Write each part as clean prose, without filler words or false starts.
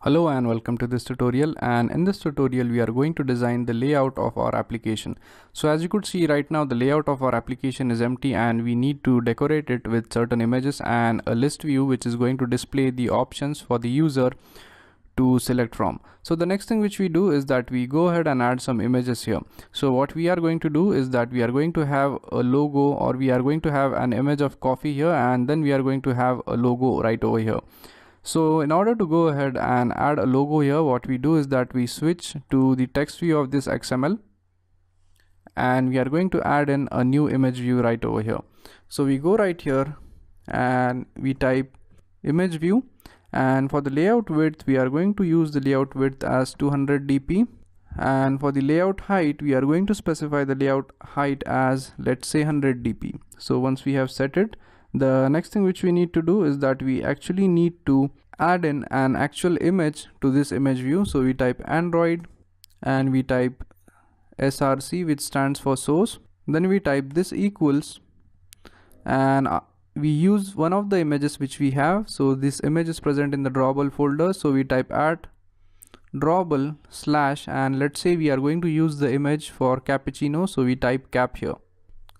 Hello and welcome to this tutorial, and in this tutorial we are going to design the layout of our application. So as you could see right now, the layout of our application is empty and we need to decorate it with certain images and a list view which is going to display the options for the user to select from. So the next thing which we do is that we go ahead and add some images here. So what we are going to do is that we are going to have a logo, or we are going to have an image of coffee here, and then we are going to have a logo right over here. So in order to go ahead and add a logo here, what we do is that we switch to the text view of this XML, and we are going to add in a new image view right over here. So we go right here and we type image view, and for the layout width we are going to use the layout width as 200 dp, and for the layout height we are going to specify the layout height as, let's say, 100 dp. So once we have set it, the next thing which we need to do is that we actually need to add in an actual image to this image view. So we type Android and we type src, which stands for source. Then we type this equals, and we use one of the images which we have. So this image is present in the drawable folder. So we type at drawable slash, and let's say we are going to use the image for cappuccino. So we type cap here.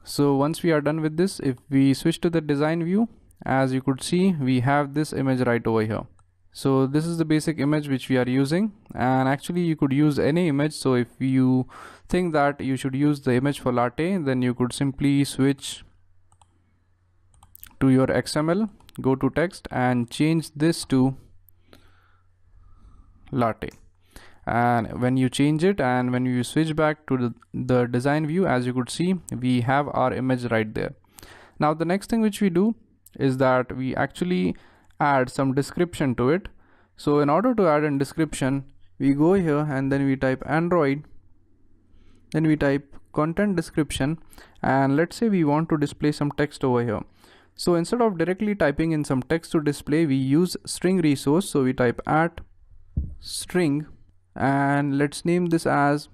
So once we are done with this, if we switch to the design view, as you could see, we have this image right over here. So this is the basic image which we are using, and actually you could use any image. So if you think that you should use the image for latte, then you could simply switch to your XML, go to text and change this to latte. And when you change it and when you switch back to the design view, as you could see, we have our image right there. Now the next thing which we do is that we actually add some description to it. So in order to add a description, we go here and then we type Android, then we type content description, and let's say we want to display some text over here. So instead of directly typing in some text to display, we use string resource. So we type at string, and let's name this as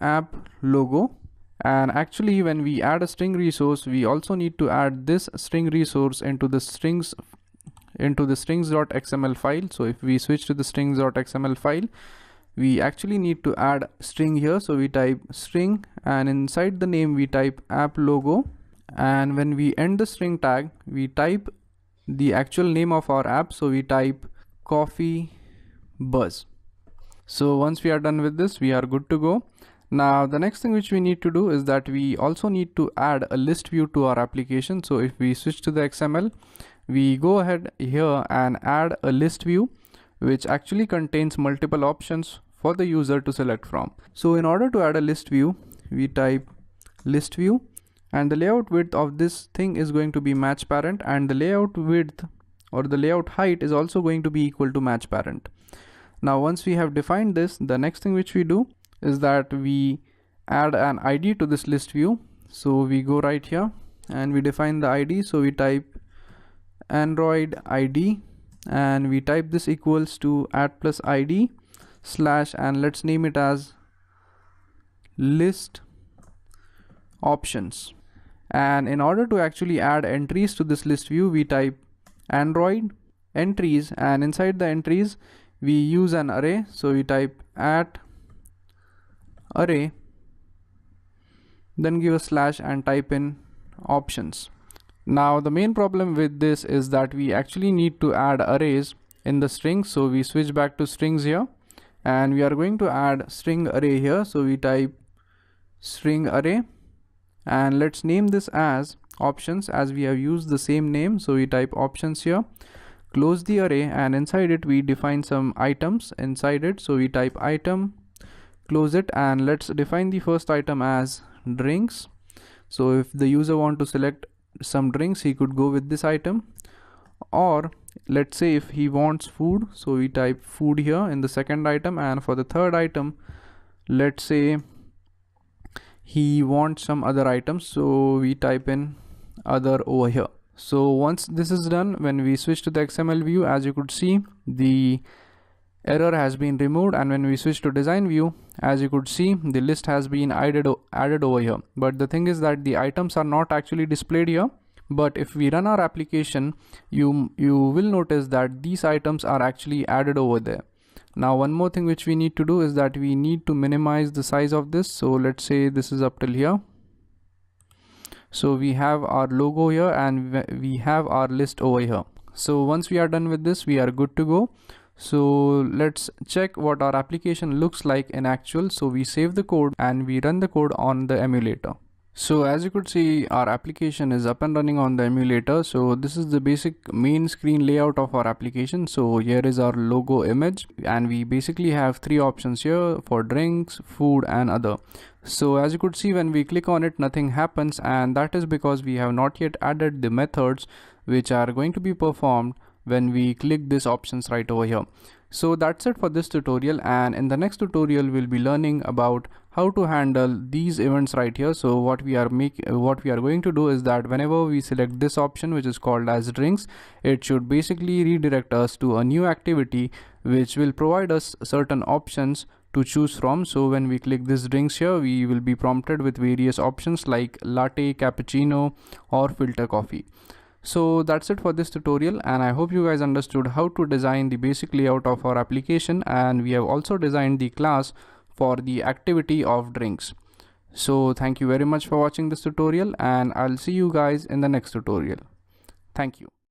app logo. And actually when we add a string resource, we also need to add this string resource into the strings.xml file. So if we switch to the strings.xml file, we actually need to add string here. So we type string, and inside the name we type app logo, and when we end the string tag, we type the actual name of our app. So we type coffee buzz. So once we are done with this, we are good to go. Now the next thing which we need to do is that we also need to add a list view to our application. So if we switch to the XML, we go ahead here and add a list view which actually contains multiple options for the user to select from. So in order to add a list view, we type list view, and the layout width of this thing is going to be match parent, and the layout width or the layout height is also going to be equal to match parent. Now once we have defined this, the next thing which we do is that we add an ID to this list view. So we go right here and we define the ID. So we type Android ID, and we type this equals to at plus ID slash, and let's name it as list options. And in order to actually add entries to this list view, we type Android entries, and inside the entries we use an array. So we type at array, then give a slash and type in options. Now the main problem with this is that we actually need to add arrays in the strings. So we switch back to strings here, and we are going to add string array here. So we type string array, and let's name this as options, as we have used the same name. So we type options here, close the array, and inside it we define some items inside it. So we type item, close it, and let's define the first item as drinks. So if the user want to select some drinks, he could go with this item, or let's say if he wants food, so we type food here in the second item, and for the third item, let's say he wants some other items, so we type in other over here. So once this is done, when we switch to the XML view, as you could see, the error has been removed, and when we switch to design view, as you could see, the list has been added over here. But the thing is that the items are not actually displayed here. But if we run our application, you will notice that these items are actually added over there. Now one more thing which we need to do is that we need to minimize the size of this. So let's say this is up till here. So we have our logo here and we have our list over here. So once we are done with this, we are good to go. So let's check what our application looks like in actual. So we save the code and we run the code on the emulator. So as you could see, our application is up and running on the emulator. So this is the basic main screen layout of our application. So here is our logo image and we basically have three options here for drinks, food and other. So as you could see, when we click on it, nothing happens, and that is because we have not yet added the methods which are going to be performed when we click these options right over here. So that's it for this tutorial, and in the next tutorial we'll be learning about how to handle these events right here. So what we are going to do is that whenever we select this option, which is called as drinks, it should basically redirect us to a new activity which will provide us certain options to choose from. So when we click this drinks here, we will be prompted with various options like latte, cappuccino or filter coffee. So that's it for this tutorial, and I hope you guys understood how to design the basic layout of our application, and we have also designed the class for the activity of drinks. So thank you very much for watching this tutorial, and I'll see you guys in the next tutorial. Thank you.